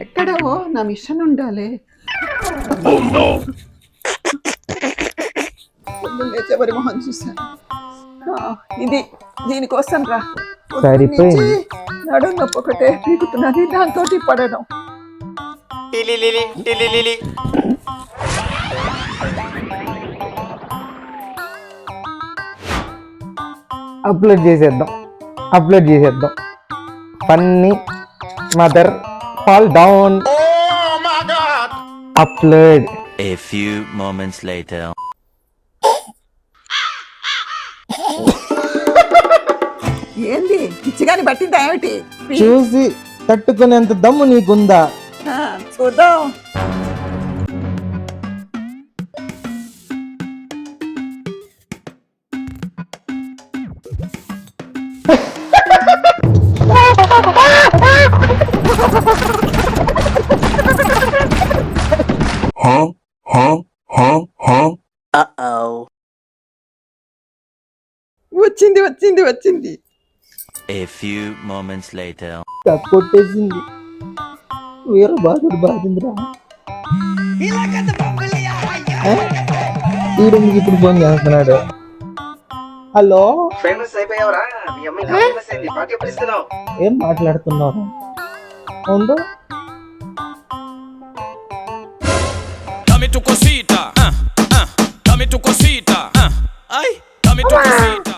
ఎక్కడో నా మిషన్ ఉండాలి. లేచేవరి మొహం చూసాను. ఇది దీనికోసం రా. సరిపోయింది. నడు నొప్పి ఒకటే పీకుతున్నది, దాంతో పడడం. అప్లోడ్ చేసేద్దాం. Funny mother fall down. Upload. A few moments later. ఏంది పిచ్చిగాని పట్టిందా ఏమిటి? చూసి తట్టుకునేంత దమ్ము నీకుందా? చూద్దాం. వచ్చింది. A few moments later. కొట్టేసింది. వేరే బాధిందిరా. ఇప్పుడు ఫోన్ చేస్తున్నాడు. హలో, ఏం మాట్లాడుతున్నారు? ఉండు. Dame tu cosita, dame tu cosita, ay, dame tu cosita.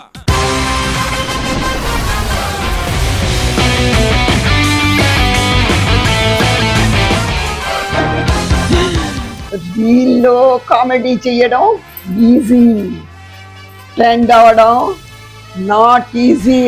వీళ్ళు కామెడీ చేయడం ఈజీ, ట్రెండ్ అవడం నాట్ ఈజీ.